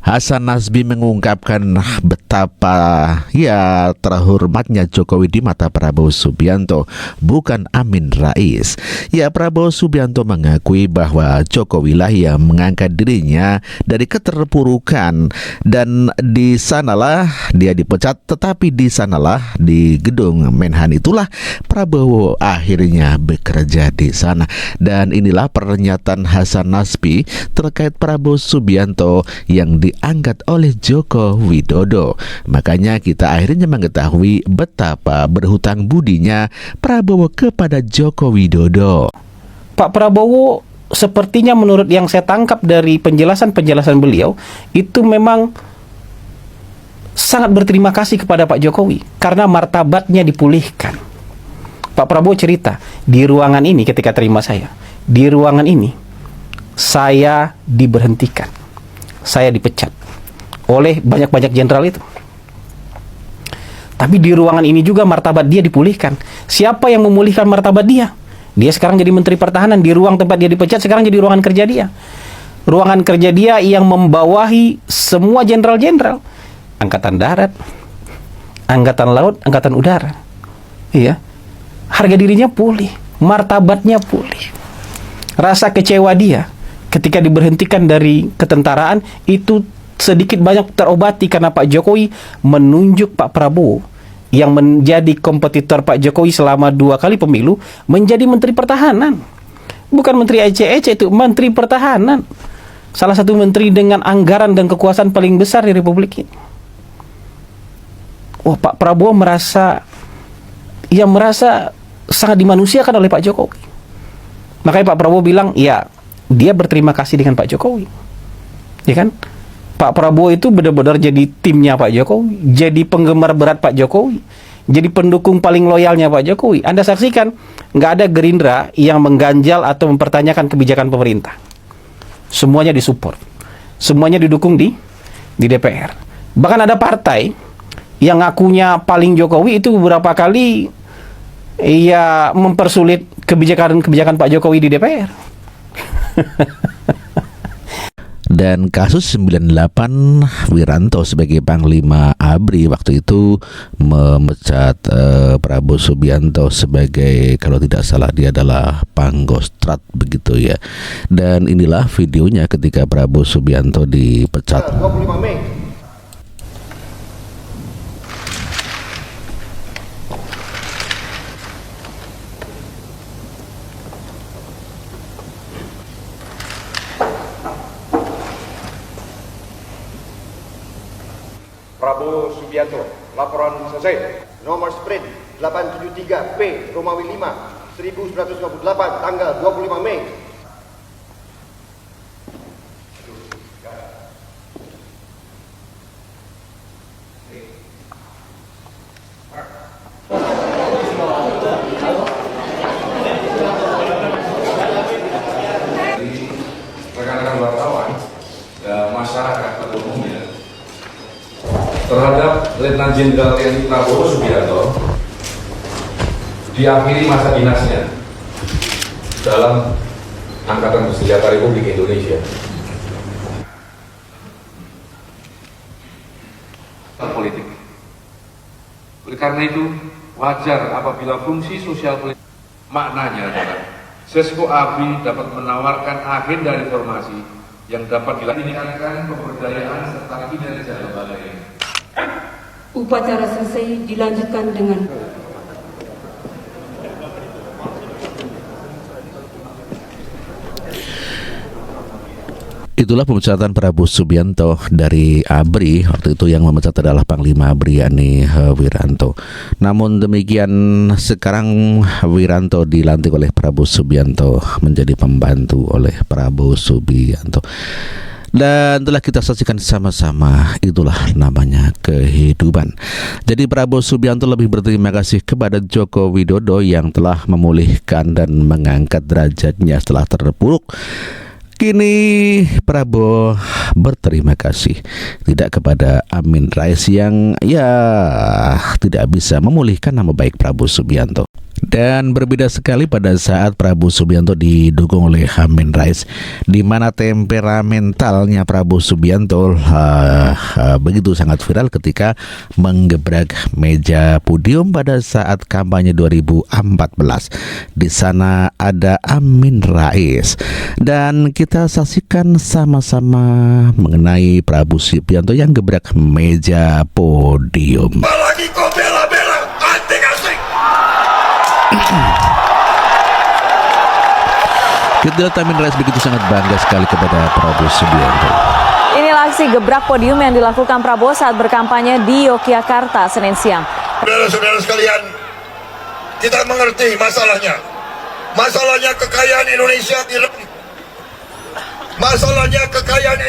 Hasan Nazbi mengungkapkan betapa terhormatnya Jokowi di mata Prabowo Subianto, bukan Amin Rais. Prabowo Subianto mengakui bahwa Jokowi lah yang mengangkat dirinya dari keterpurukan, dan di sanalah dia dipecat, tetapi di sanalah di gedung Menhan itulah Prabowo akhirnya bekerja di sana. Dan inilah pernyataan Hasan Nazbi terkait Prabowo Subianto yang diangkat oleh Joko Widodo. Makanya kita akhirnya mengetahui betapa berhutang budinya Prabowo kepada Joko Widodo. Pak Prabowo sepertinya, menurut yang saya tangkap dari penjelasan-penjelasan beliau, itu memang sangat berterima kasih kepada Pak Jokowi karena martabatnya dipulihkan. Pak Prabowo cerita, di ruangan ini ketika terima saya, di ruangan ini saya diberhentikan, saya dipecat oleh banyak-banyak jenderal itu. Tapi di ruangan ini juga martabat dia dipulihkan. Siapa yang memulihkan martabat dia? Dia sekarang jadi Menteri Pertahanan. Di ruang tempat dia dipecat sekarang jadi ruangan kerja dia. Ruangan kerja dia yang membawahi semua jenderal-jenderal, Angkatan Darat, Angkatan Laut, Angkatan Udara. Iya. Harga dirinya pulih, martabatnya pulih. Rasa kecewa dia ketika diberhentikan dari ketentaraan itu sedikit banyak terobati karena Pak Jokowi menunjuk Pak Prabowo yang menjadi kompetitor Pak Jokowi selama 2 kali pemilu menjadi Menteri Pertahanan. Bukan Menteri ece-ece, itu Menteri Pertahanan. Salah satu menteri dengan anggaran dan kekuasaan paling besar di Republik ini. Pak Prabowo merasa sangat dimanusiakan oleh Pak Jokowi. Makanya Pak Prabowo bilang, dia berterima kasih dengan Pak Jokowi. Ya kan? Pak Prabowo itu benar-benar jadi timnya Pak Jokowi, jadi penggemar berat Pak Jokowi, jadi pendukung paling loyalnya Pak Jokowi. Anda saksikan, nggak ada Gerindra yang mengganjal atau mempertanyakan kebijakan pemerintah. Semuanya disupport, semuanya didukung di DPR. Bahkan ada partai yang ngakunya paling Jokowi itu beberapa kali mempersulit kebijakan Pak Jokowi di DPR. Dan kasus 98, Wiranto sebagai Panglima ABRI waktu itu memecat Prabowo Subianto sebagai, kalau tidak salah dia adalah Pangkostrat begitu ya. Dan inilah videonya ketika Prabowo Subianto dipecat. 25 Mei. Prabowo Subianto, laporan selesai. Nomor sprint 873P Romawi 5 1958 tanggal 25 Mei. Rekan-rekan wartawan dan masyarakat pada umumnya terhadap Letnan Jenderal TNI Prabowo Subianto diakhiri masa dinasnya dalam Angkatan Bersenjata Republik Indonesia. Politik. Oleh karena itu, wajar apabila fungsi sosial politik maknanya adalah Sesko ABRI dapat menawarkan agenda reformasi yang dapat dilakukan pemberdayaan serta kinerja lembaga ini. Upacara selesai, dilanjutkan dengan Itulah pemecatan Prabowo Subianto dari ABRI. Waktu itu yang memecat adalah Panglima ABRI yakni Wiranto. Namun demikian, sekarang Wiranto dilantik oleh Prabowo Subianto menjadi pembantu oleh Prabowo Subianto. Dan telah kita saksikan sama-sama, itulah namanya kehidupan. Jadi Prabowo Subianto lebih berterima kasih kepada Joko Widodo yang telah memulihkan dan mengangkat derajatnya setelah terpuruk. Kini Prabowo berterima kasih tidak kepada Amin Rais yang tidak bisa memulihkan nama baik Prabowo Subianto. Dan berbeda sekali pada saat Prabowo Subianto didukung oleh Amin Rais, di mana temperamentalnya Prabowo Subianto begitu sangat viral ketika menggebrak meja podium pada saat kampanye 2014. Di sana ada Amin Rais, dan kita saksikan sama-sama mengenai Prabowo Subianto yang gebrak meja podium. Apalagi kau bela-bela anting-anting. Kita lihat Amin Rais begitu sangat bangga sekali kepada Prabowo Subianto. Inilah aksi gebrak podium yang dilakukan Prabowo saat berkampanye di Yogyakarta Senin siang. Saudara-saudara sekalian, kita mengerti masalahnya. Masalahnya kekayaan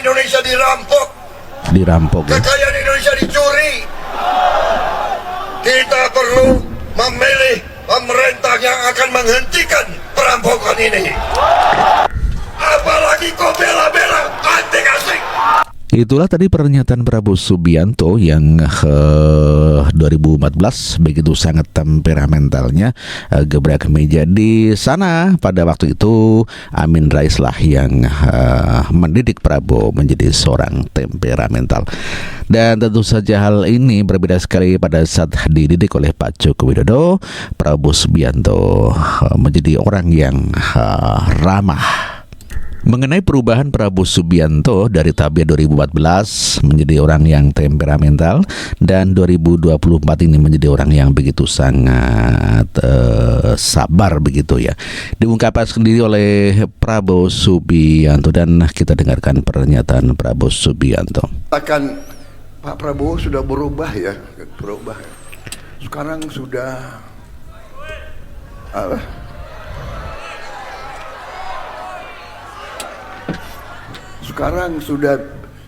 Indonesia dirampok. Dirampok ya. Kekayaan Indonesia dicuri. Kita perlu memilih pemerintah yang akan menghentikan perampokan ini. Apalagi kau bela-bela anting-anting. Itulah tadi pernyataan Prabowo Subianto yang 2014 begitu sangat temperamentalnya gebrak meja. Di sana pada waktu itu Amin Rais lah yang mendidik Prabowo menjadi seorang temperamental. Dan tentu saja hal ini berbeda sekali pada saat dididik oleh Pak Joko Widodo. Prabowo Subianto menjadi orang yang ramah. Mengenai perubahan Prabowo Subianto dari tabiat 2014 menjadi orang yang temperamental, dan 2024 ini menjadi orang yang begitu sangat sabar begitu ya, diungkapkan sendiri oleh Prabowo Subianto, dan kita dengarkan pernyataan Prabowo Subianto. Akan Pak Prabowo sudah berubah ya, sekarang sudah sekarang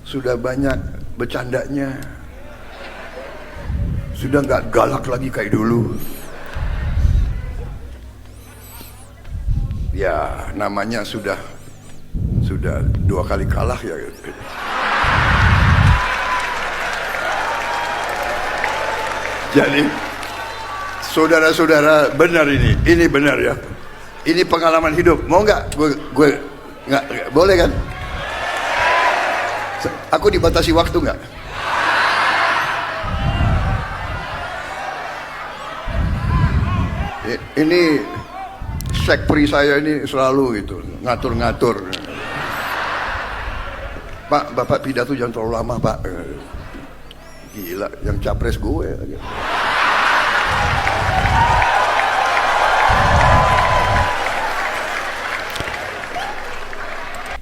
sudah banyak bercandanya, sudah nggak galak lagi kayak dulu. Ya namanya sudah 2 kali kalah ya. Jadi saudara-saudara, benar ini benar ya. Ini pengalaman hidup. Mau nggak? Gue nggak boleh kan? Aku dibatasi waktu nggak? Ini sekpri saya ini selalu gitu ngatur-ngatur. Pak, Bapak pidato jangan terlalu lama Pak. Gila, yang capres gue.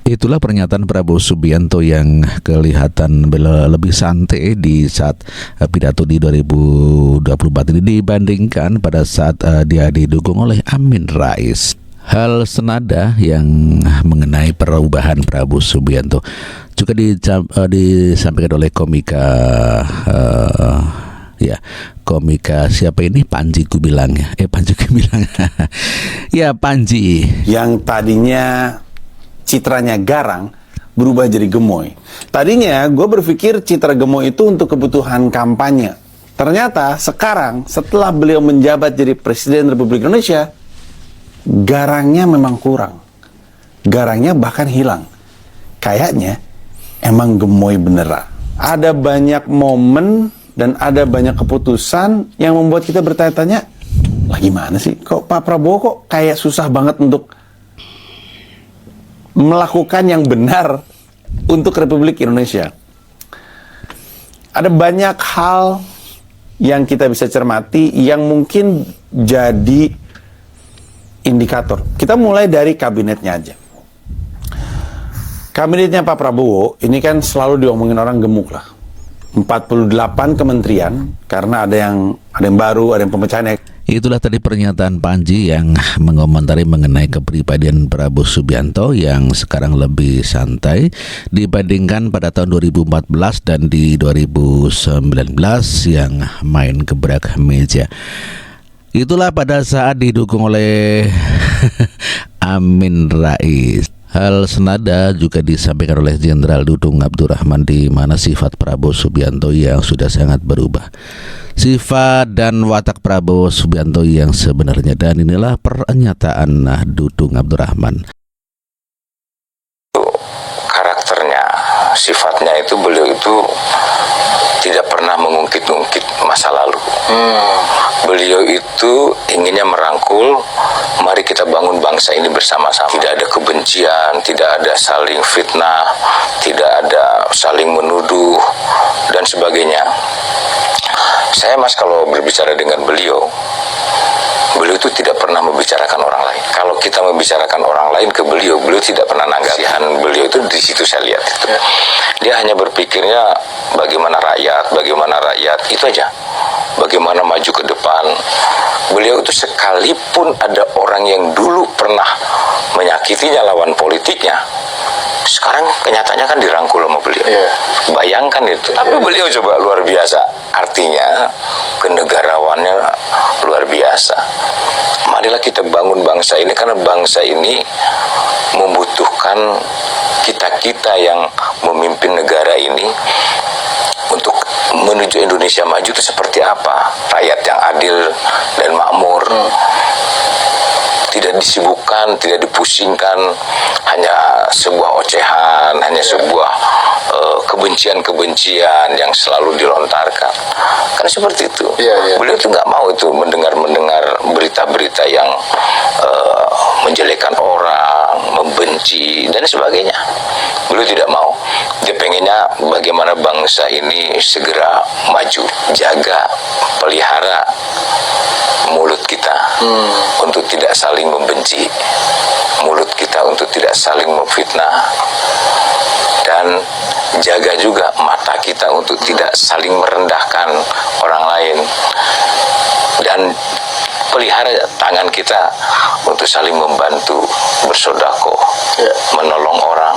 Itulah pernyataan Prabowo Subianto yang kelihatan lebih santai di saat pidato di 2024 ini dibandingkan pada saat dia didukung oleh Amin Rais. Hal senada yang mengenai perubahan Prabowo Subianto juga disampaikan oleh komika komika siapa ini? Panji Gumilang ya. Panji Gumilang. Ya, Panji. Yang tadinya citranya garang berubah jadi gemoy. Tadinya gue berpikir citra gemoy itu untuk kebutuhan kampanye. Ternyata sekarang setelah beliau menjabat jadi Presiden Republik Indonesia, garangnya memang kurang. Garangnya bahkan hilang. Kayaknya emang gemoy beneran. Ada banyak momen dan ada banyak keputusan yang membuat kita bertanya-tanya, lah gimana sih? Kok Pak Prabowo kok kayak susah banget untuk melakukan yang benar untuk Republik Indonesia. Ada banyak hal yang kita bisa cermati yang mungkin jadi indikator. Kita mulai dari kabinetnya aja. Kabinetnya Pak Prabowo ini kan selalu diomongin orang gemuk lah. 48 kementerian, karena ada yang baru, ada yang pemecahan. Itulah tadi pernyataan Panji yang mengomentari mengenai kepribadian Prabowo Subianto yang sekarang lebih santai dibandingkan pada tahun 2014 dan di 2019 yang main gebrak meja. Itulah pada saat didukung oleh Amin Rais. Hal senada juga disampaikan oleh Jenderal Dudung Abdurrahman, di mana sifat Prabowo Subianto yang sudah sangat berubah. Sifat dan watak Prabowo Subianto yang sebenarnya, dan inilah pernyataan Dudung Abdurrahman. Karakternya, sifatnya itu, beliau itu tidak pernah mengungkit-ungkit masa lalu. Beliau itu inginnya merangkul, mari kita bangun bangsa ini bersama-sama. Tidak ada kebencian, tidak ada saling fitnah, tidak ada saling menuduh, dan sebagainya. Saya kalau berbicara dengan beliau itu tidak pernah membicarakan orang lain. Kalau kita membicarakan orang lain ke beliau tidak pernah nanggap. Beliau itu di situ saya lihat itu. Dia hanya berpikirnya bagaimana rakyat, itu aja. Bagaimana maju ke depan. Beliau itu sekalipun ada orang yang dulu pernah menyakitinya lawan politiknya, sekarang kenyataannya kan dirangkul sama beliau. Bayangkan itu. Tapi beliau coba luar biasa. Artinya kenegarawannya luar biasa. Marilah kita bangun bangsa ini, karena bangsa ini membutuhkan kita-kita yang memimpin negara ini untuk menuju Indonesia maju itu seperti apa? Rakyat yang adil dan makmur. Tidak disibukkan, tidak dipusingkan, hanya sebuah ocehan, hanya sebuah kebencian-kebencian yang selalu dilontarkan. Kan seperti itu. Beliau itu nggak mau itu mendengar berita-berita yang menjelekan orang, membenci dan sebagainya. Beliau tidak mau. Dia pengennya bagaimana bangsa ini segera maju. Jaga, pelihara mulut kita untuk tidak saling membenci, mulut kita untuk tidak saling memfitnah, dan jaga juga mata kita untuk tidak saling merendahkan orang lain, dan pelihara tangan kita untuk saling membantu, bersedekah, menolong orang,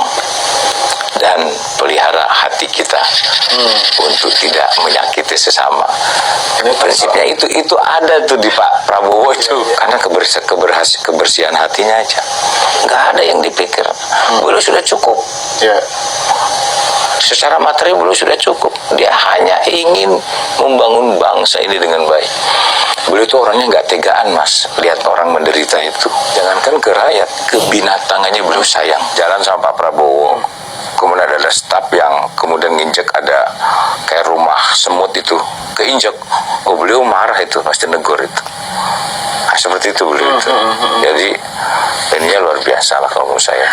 dan pelihara hati kita untuk tidak menyakiti sesama. Prinsipnya itu ada tuh di Pak Prabowo itu, karena kebersihan hatinya aja, nggak ada yang dipikir. Beliau sudah cukup. Secara materi beliau sudah cukup. Dia hanya ingin membangun bangsa ini dengan baik. Beliau itu orangnya nggak tegaan, Mas, lihat orang menderita itu. Jangankan ke rakyat, ke binatang aja beliau sayang. Jalan sama Pak Prabowo, kemudian ada staf yang kemudian nginjek, ada kayak rumah semut itu keinjek, beliau marah itu, pasti negur itu. Seperti itu beliau itu. Jadi ininya luar biasa lah kalau menurut saya.